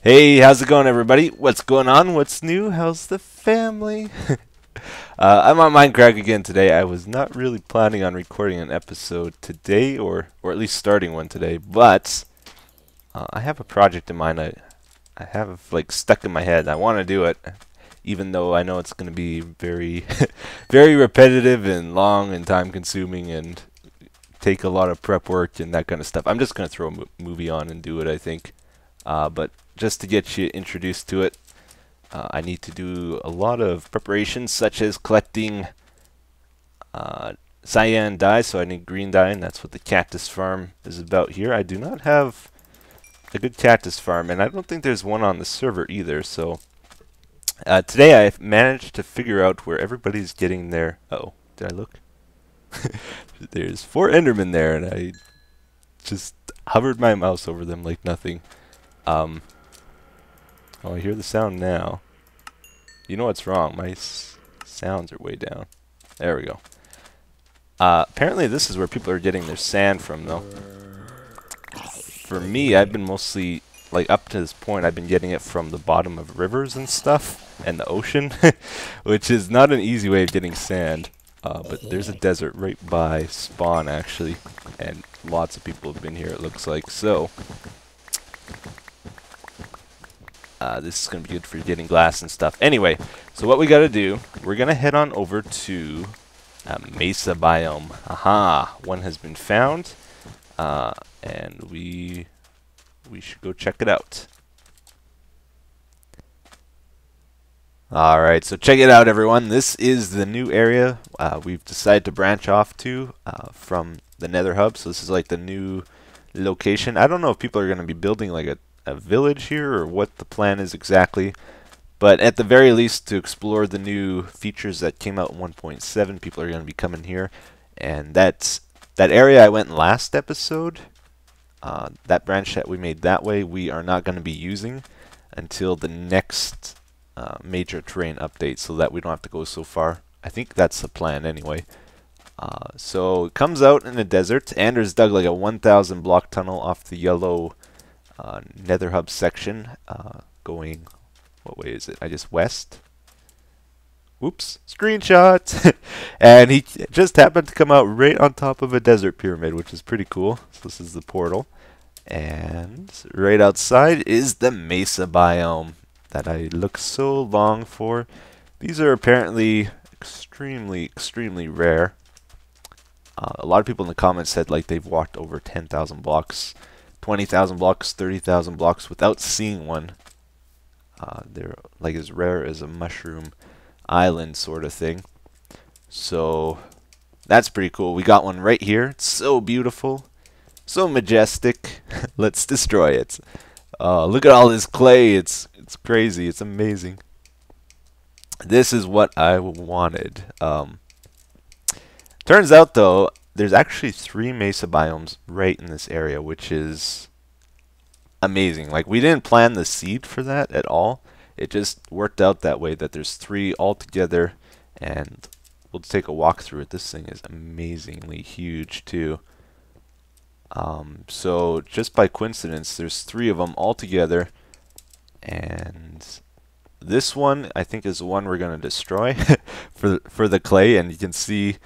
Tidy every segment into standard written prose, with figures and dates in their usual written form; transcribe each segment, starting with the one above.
Hey, how's it going, everybody? What's going on? What's new? How's the family? I'm on MindCrack again today. I was not really planning on recording an episode today, or at least starting one today, but I have a project in mind. I have like stuck in my head. I want to do it, even though I know it's going to be very, very repetitive and long and time-consuming and take a lot of prep work and that kind of stuff. I'm just going to throw a movie on and do it, I think. But just to get you introduced to it, I need to do a lot of preparations, such as collecting cyan dye, so I need green dye, and that's what the cactus farm is about here. I do not have a good cactus farm, and I don't think there's one on the server either, so today I've managed to figure out where everybody's getting their... Uh-oh, did I look? There's 4 Endermen there, and I just hovered my mouse over them like nothing. Oh, I hear the sound now. You know what's wrong? My sounds are way down. There we go. Apparently this is where people are getting their sand from, though. For me, I've been mostly, like, up to this point, I've been getting it from the bottom of rivers and stuff, and the ocean, which is not an easy way of getting sand. But there's a desert right by spawn, actually, and lots of people have been here, it looks like. So this is going to be good for getting glass and stuff. Anyway, so what we got to do, we're going to head on over to mesa biome. Aha, one has been found, and we should go check it out. Alright, so check it out, everyone. This is the new area we've decided to branch off to from the nether hub. So this is like the new location. I don't know if people are going to be building like a village here or what the plan is exactly, but at the very least, to explore the new features that came out in 1.7, people are going to be coming here. And that area I went in last episode, that branch that we made that way, we are not going to be using until the next major terrain update, so that we don't have to go so far. I think that's the plan anyway. So it comes out in the desert. Anders dug like a 1,000 block tunnel off the yellow nether hub section, going, what way is it? I guess west. Whoops, screenshot. And he just happened to come out right on top of a desert pyramid, which is pretty cool. So this is the portal, and right outside is the mesa biome that I look so long for. These are apparently extremely rare. A lot of people in the comments said like they've walked over 10,000 blocks, 20,000 blocks, 30,000 blocks without seeing one. They're like as rare as a mushroom island sort of thing. So that's pretty cool. We got one right here. It's so beautiful, so majestic. Let's destroy it. Look at all this clay. It's crazy. It's amazing. This is what I wanted. Turns out, though, there's actually 3 mesa biomes right in this area, which is amazing. Like, we didn't plan the seed for that at all. It just worked out that way, that there's 3 all together, and we'll take a walk through it. This thing is amazingly huge, too. So, just by coincidence, there's 3 of them all together, and this one, I think, is the one we're going to destroy for the clay, and you can see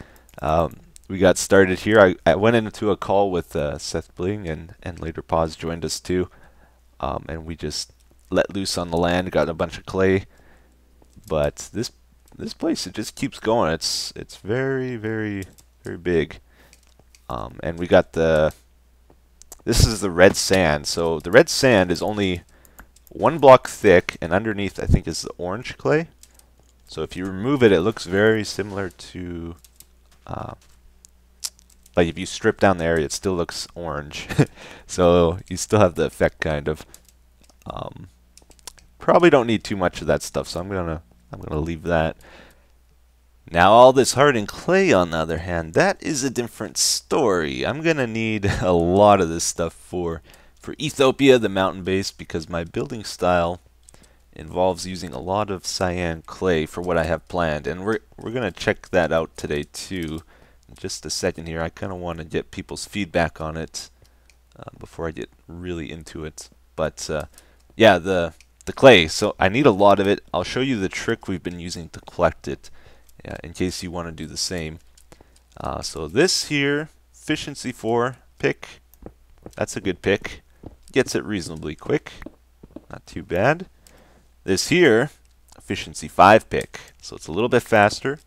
we got started here. I went into a call with Seth Bling, and later Paz joined us too, and we just let loose on the land, got a bunch of clay. But this place, it just keeps going. It's very big, and we got this is the red sand. So the red sand is only 1 block thick, and underneath I think is the orange clay. So if you remove it, it looks very similar to like if you strip down the area, it still looks orange. So you still have the effect, kind of. Probably don't need too much of that stuff, so I'm gonna leave that. Now all this hardened clay, on the other hand, that is a different story. I'm gonna need a lot of this stuff for Ethopia, the mountain base, because my building style involves using a lot of cyan clay for what I have planned, and we're gonna check that out today too. In just a second here, I kind of want to get people's feedback on it before I get really into it. But Yeah, the clay. So I need a lot of it. I'll show you the trick we've been using to collect it, in case you want to do the same. So this here, efficiency 4 pick. That's a good pick. Gets it reasonably quick. Not too bad. This here, efficiency 5 pick. So it's a little bit faster.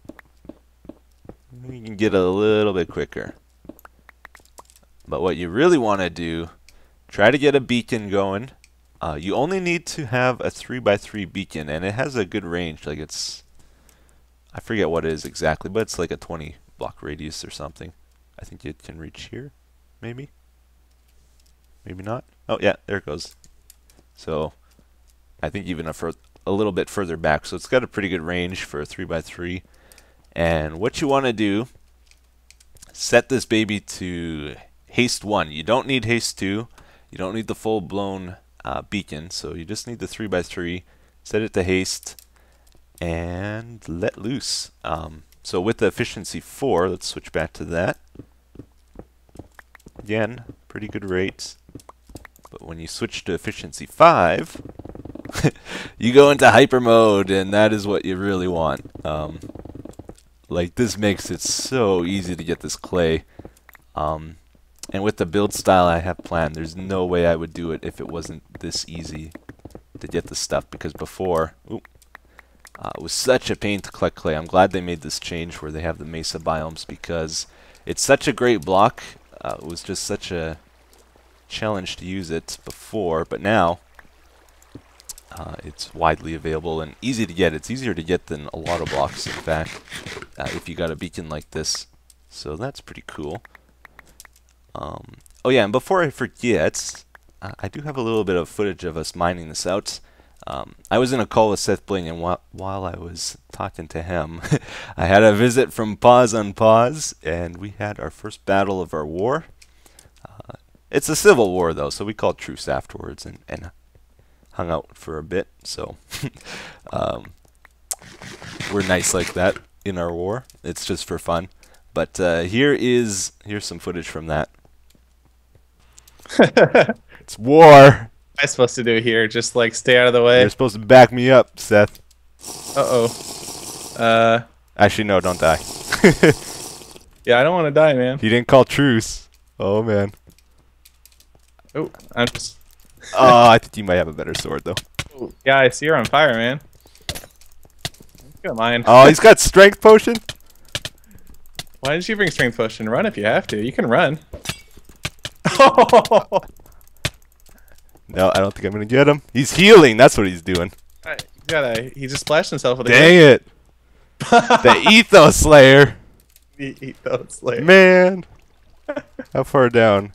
You can get it a little bit quicker. But what you really want to do, try to get a beacon going. You only need to have a 3x3 beacon, and it has a good range. Like it's, I forget what it is exactly, but it's like a 20 block radius or something. I think it can reach here, maybe. Maybe not. Oh yeah, there it goes. So I think even a little bit further back. So it's got a pretty good range for a 3x3. And what you want to do, set this baby to haste 1. You don't need haste 2. You don't need the full-blown beacon. So you just need the 3x3. Set it to haste and let loose. So with the efficiency 4, let's switch back to that. Again, pretty good rates. But when you switch to efficiency 5, you go into hyper mode, and that is what you really want. Like, this makes it so easy to get this clay. And with the build style I have planned, there's no way I would do it if it wasn't this easy to get the stuff. Because before, it was such a pain to collect clay. I'm glad they made this change where they have the mesa biomes, because it's such a great block. It was just such a challenge to use it before, but now it's widely available and easy to get. It's easier to get than a lot of blocks, in fact, if you got a beacon like this. So that's pretty cool. Oh yeah, and before I forget, I do have a little bit of footage of us mining this out. I was in a call with Seth Bling, and while I was talking to him, I had a visit from Pause on Pause, and we had our first battle of our war. It's a civil war, though, so we called truce afterwards and hung out for a bit. So we're nice like that in our war. It's just for fun. But here's some footage from that. It's war. What am I supposed to do here? Just like stay out of the way? You're supposed to back me up, Seth. Uh-oh. Actually, no, don't die. Yeah, I don't want to die, man. He didn't call truce. Oh, man. Oh, I'm just... Oh, I think you might have a better sword, though. Oh, yeah, I see you're on fire, man. Look at mine. Oh, he's got strength potion? Why did you bring strength potion? Run if you have to. You can run. No, I don't think I'm going to get him. He's healing. That's what he's doing. He just splashed himself with a Dang it. The Etho Slayer. The Etho Slayer. Man. How far down?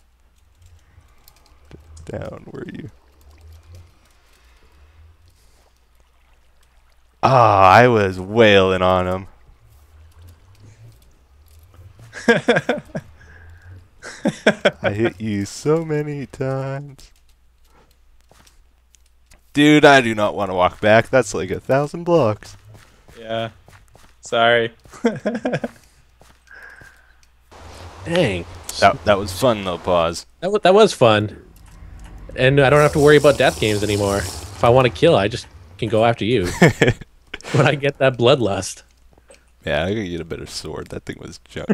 Down, where are you? Ah, I was wailing on him. I hit you so many times. Dude, I do not want to walk back. That's like 1,000 blocks. Yeah. Sorry. Dang. That was fun though, Pause. That was fun. And I don't have to worry about death games anymore. If I want to kill, I just can go after you. When I get that bloodlust. Yeah, I gotta get a better sword. That thing was junk.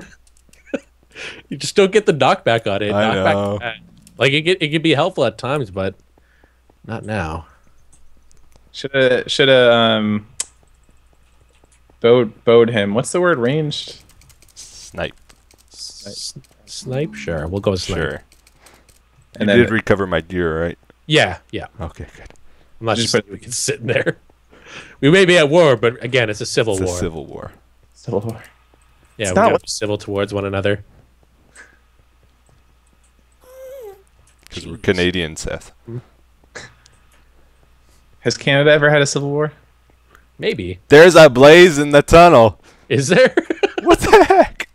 You just don't get the knockback on it. I know. Like it can be helpful at times, but not now. Shoulda bowed him. What's the word? Ranged? Snipe. Snipe? Sure. We'll go with snipe. Sure. And you then did recover my deer, right? Yeah. Okay, good. I'm not just we can sit in there. We may be at war, but again, it's a civil war. It's a civil war. Civil war. Yeah, we gotta be civil towards one another. Because we're Canadian, Seth. Has Canada ever had a civil war? Maybe. There's a blaze in the tunnel. Is there? What the heck?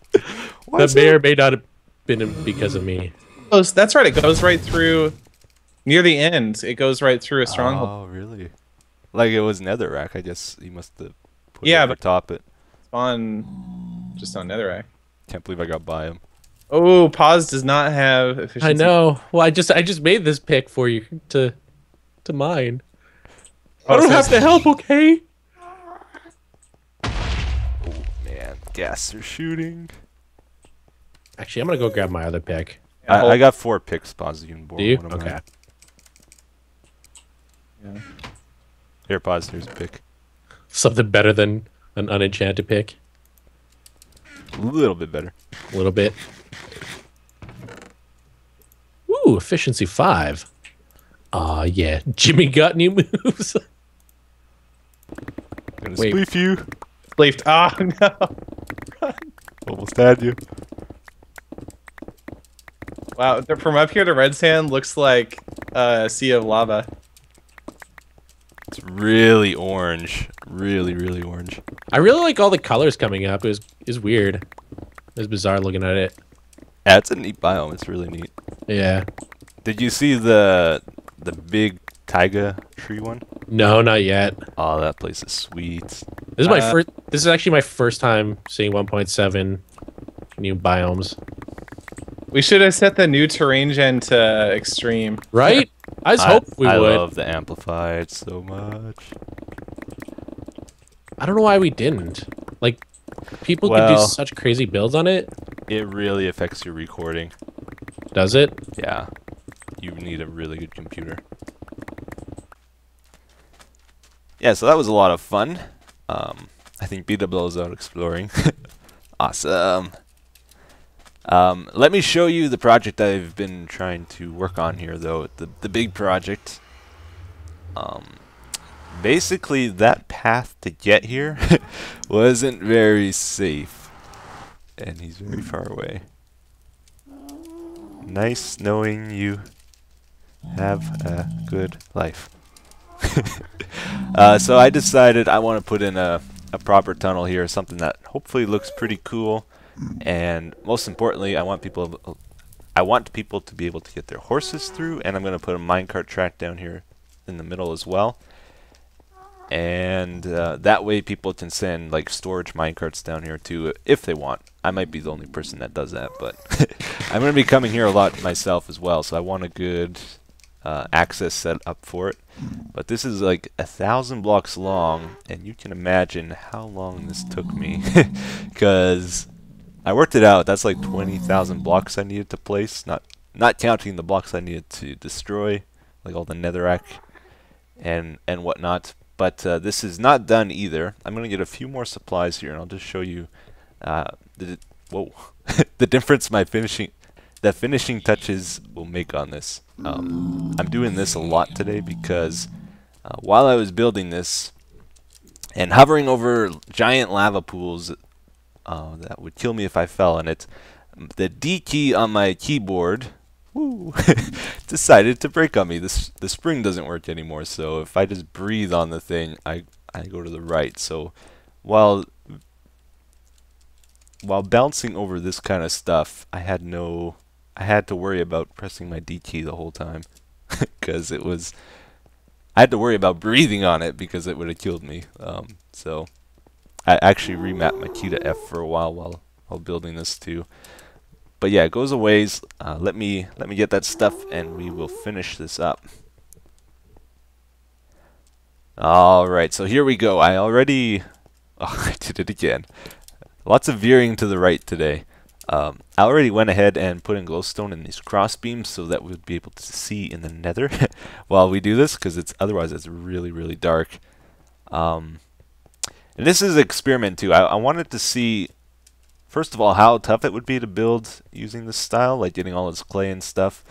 That may or may not have been because of me. Oh, that's right. It goes right through. Near the end, it goes right through a stronghold. Oh, really? Like it was netherrack. I guess he must have put it over but top it. Spawn just on netherrack. Can't believe I got by him. Oh, Pause does not have efficiency. I know. Well, I just made this pick for you to to mine. Oh, I don't have to help, okay? Oh man, gas are shooting. Actually, I'm gonna go grab my other pick. I got 4 picks, Paz. You can borrow Do you? one of Okay. mine. Yeah. Here, Paz, here's a pick. Something better than an unenchanted pick. A little bit better. A little bit. Ooh, efficiency 5. Aw, yeah. Jimmy got new moves. Gonna Wait. spleef you. Leafed. Oh no. Almost had you. Wow, from up here to red sand looks like a sea of lava. It's really orange. Really, really orange. I really like all the colors coming up. It was weird. It was bizarre looking at it. Yeah, it's a neat biome. It's really neat. Yeah. Did you see the big taiga tree one? No, not yet. Oh, that place is sweet. This is my first. This is actually my first time seeing 1.7 new biomes. We should have set the new terrain gen to extreme. Right? I just hope we I would. love the amplified so much. I don't know why we didn't. Like, people could do Well- such crazy builds on it. It really affects your recording. Does it? Yeah. You need a really good computer. Yeah, so that was a lot of fun. I think Beta blows out exploring. Awesome. Let me show you the project I've been trying to work on here, though. The big project. Basically, that path to get here wasn't very safe. And he's very far away. Nice knowing you have a good life. So I decided I want to put in a proper tunnel here, something that hopefully looks pretty cool, and most importantly, I want people to be able to get their horses through, and I'm going to put a minecart track down here in the middle as well, and that way people can send like storage minecarts down here too if they want. I might be the only person that does that, but I'm going to be coming here a lot myself as well, so I want a good access set up for it. But this is like 1,000 blocks long, and you can imagine how long this took me, because I worked it out. That's like 20,000 blocks I needed to place, not counting the blocks I needed to destroy, like all the netherrack and whatnot. But this is not done either. I'm gonna get a few more supplies here, and I'll just show you the difference the finishing touches will make on this. I'm doing this a lot today because while I was building this and hovering over giant lava pools that would kill me if I fell in it, the D key on my keyboard decided to break on me. The spring doesn't work anymore, so if I just breathe on the thing, I go to the right. So while bouncing over this kind of stuff, I had to worry about pressing my D key the whole time because I had to worry about breathing on it because it would have killed me. So I actually remapped my key to F for a while building this too. But yeah, it goes a ways. Let me get that stuff and we will finish this up. Alright, so here we go. I did it again. Lots of veering to the right today. I already went ahead and put in glowstone in these cross beams so that we'd be able to see in the nether while we do this, because otherwise it's really, really dark. And this is an experiment too. I wanted to see, first of all, how tough it would be to build using this style, like getting all this clay and stuff.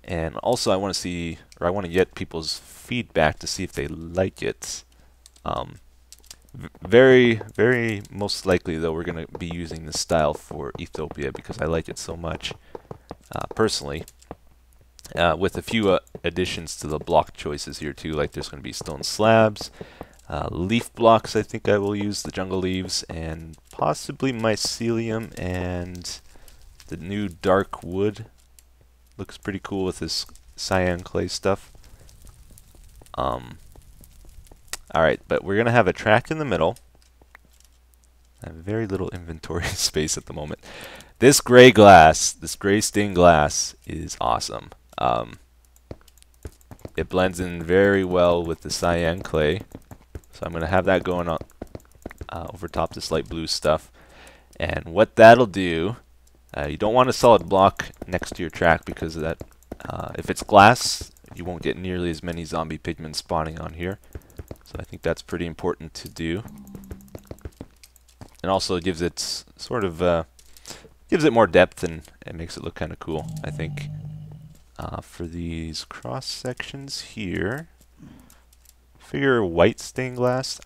And also I want to get people's feedback to see if they like it. Very, very most likely, though, we're going to be using this style for Ethopia because I like it so much, personally. With a few additions to the block choices here, too, like there's going to be stone slabs, leaf blocks I think I will use, the jungle leaves, and possibly mycelium, and the new dark wood. Looks pretty cool with this cyan clay stuff. Alright, but we're going to have a track in the middle. I have very little inventory space at the moment. This gray glass, this gray stained glass is awesome. it blends in very well with the cyan clay. So I'm going to have that going on over top this light blue stuff. And what that'll do, you don't want a solid block next to your track because of that. If it's glass, you won't get nearly as many zombie pigmen spawning on here. So I think that's pretty important to do. And also it gives it sort of gives it more depth and it makes it look kind of cool, I think. For these cross sections here, figure white stained glass.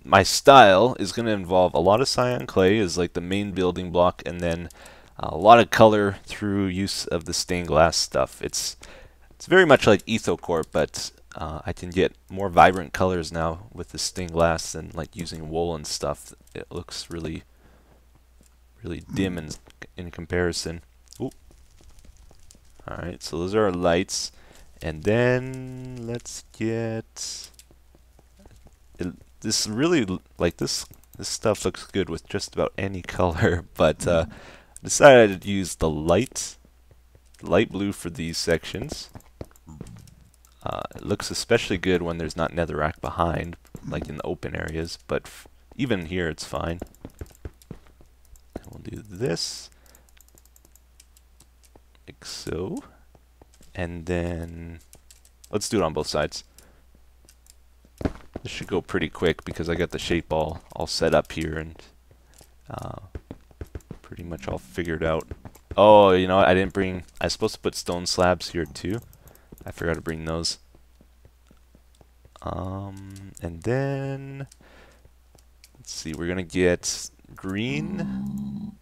My style is going to involve a lot of cyan clay as like the main building block, and then a lot of color through use of the stained glass stuff. It's very much like Etho, but I can get more vibrant colors now with the stained glass and like using wool and stuff. It looks really dim in comparison. Ooh. Alright, so those are our lights. And then let's get this really, like this stuff looks good with just about any color, but decided to use the light blue for these sections. It looks especially good when there's not netherrack behind, like in the open areas, but even here it's fine. And we'll do this, like so. And then let's do it on both sides. This should go pretty quick because I got the shape all set up here and pretty much all figured out. Oh, you know what? I didn't bring. I was supposed to put stone slabs here too. I forgot to bring those. And then let's see. We're gonna get green.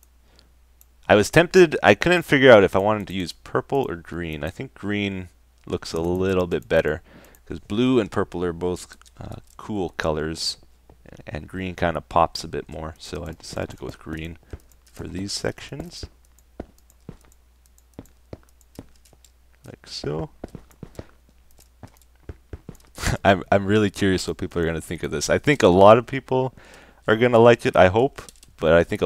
I was tempted. I couldn't figure out if I wanted to use purple or green. I think green looks a little bit better because blue and purple are both cool colors, and green kind of pops a bit more. So I decided to go with green for these sections, like so. I'm really curious what people are going to think of this. I think a lot of people are going to like it. I hope, but I think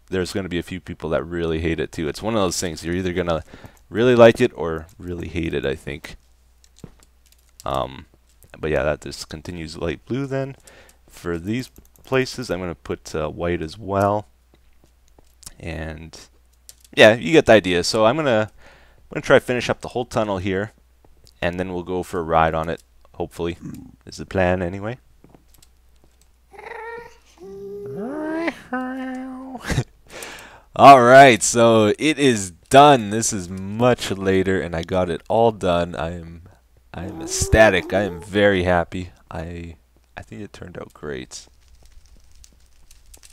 there's going to be a few people that really hate it too. It's one of those things. You're either going to really like it or really hate it, I think. But yeah, that just continues light blue then. For these places, I'm going to put white as well. And yeah, you get the idea. So I'm gonna try to finish up the whole tunnel here, and then we'll go for a ride on it. Hopefully, is the plan anyway. All right, so it is done. This is much later, and I got it all done. I am ecstatic. I am very happy. I think it turned out great.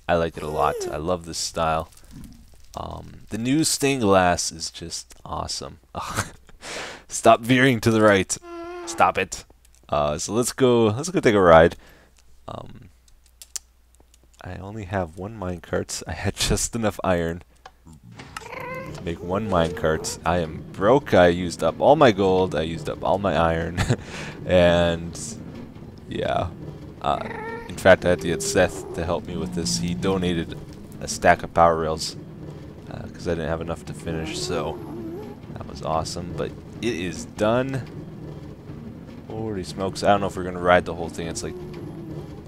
I like it a lot. I love this style. The new stained glass is just awesome. Stop veering to the right. Stop it. So let's go take a ride. I only have one minecart. I had just enough iron to make one minecart. I am broke. I used up all my gold. I used up all my iron. And yeah. In fact, I had to get Seth to help me with this. He donated a stack of power rails because I didn't have enough to finish, so that was awesome. But it is done. Holy smokes. I don't know if we're going to ride the whole thing. It's like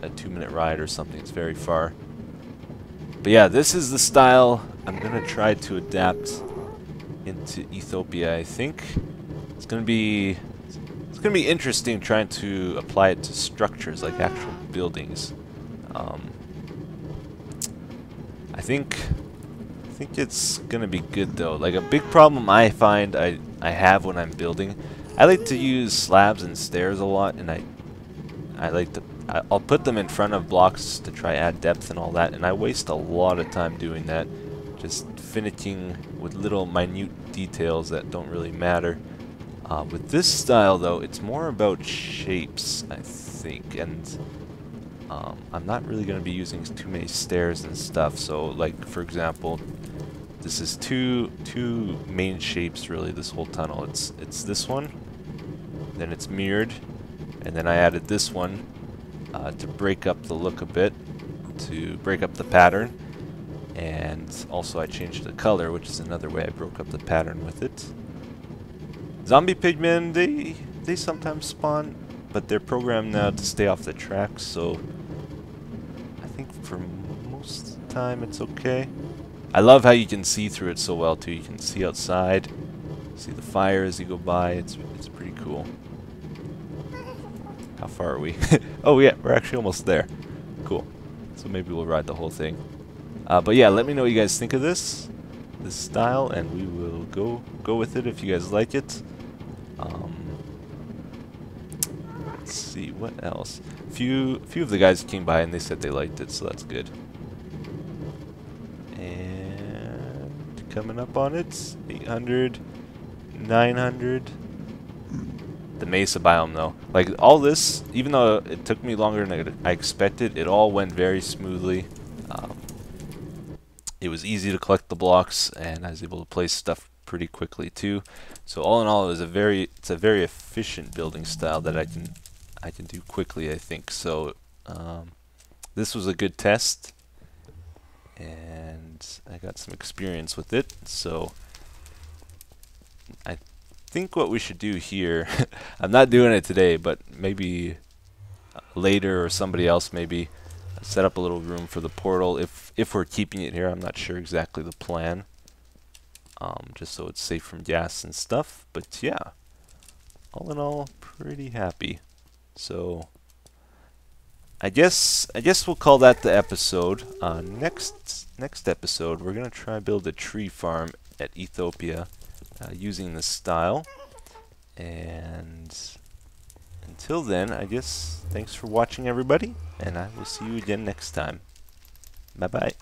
a 2-minute ride or something. It's very far. But yeah, this is the style I'm going to try to adapt into Ethopia, I think. It's going to be interesting trying to apply it to structures like actual buildings. I think it's gonna be good though. Like a big problem I find I have when I'm building, I like to use slabs and stairs a lot, and I'll put them in front of blocks to try add depth and all that, and I waste a lot of time doing that, just finishing with little minute details that don't really matter. With this style though, it's more about shapes, I think, and I'm not really going to be using too many stairs and stuff. So like for example, this is two main shapes really, this whole tunnel. It's this one, then it's mirrored, and then I added this one to break up the look a bit, to break up the pattern, and also I changed the color, which is another way I broke up the pattern with it. Zombie pigmen, they sometimes spawn, but they're programmed now to stay off the tracks, so I think for most of the time it's okay. I love how you can see through it so well too. You can see outside, see the fire as you go by. It's pretty cool. How far are we? Oh yeah, we're actually almost there. Cool. So maybe we'll ride the whole thing. But yeah, let me know what you guys think of this style, and we will go with it if you guys like it. Let's see what else. Few of the guys came by and they said they liked it, so that's good. And coming up on it, 800, 900. The mesa biome though, like all this, even though it took me longer than I expected, it all went very smoothly. It was easy to collect the blocks, and I was able to place stuff pretty quickly too. So all in all, it's a very efficient building style that I can do quickly, I think. So this was a good test, and I got some experience with it. So I think what we should do here, I'm not doing it today, but maybe later, or somebody else maybe, set up a little room for the portal if we're keeping it here. I'm not sure exactly the plan, just so it's safe from gas and stuff. But yeah, all in all, pretty happy. So I guess we'll call that the episode. Next episode, we're gonna try build a tree farm at Ethopia using this style. And until then, I guess thanks for watching, everybody, and I will see you again next time. Bye bye.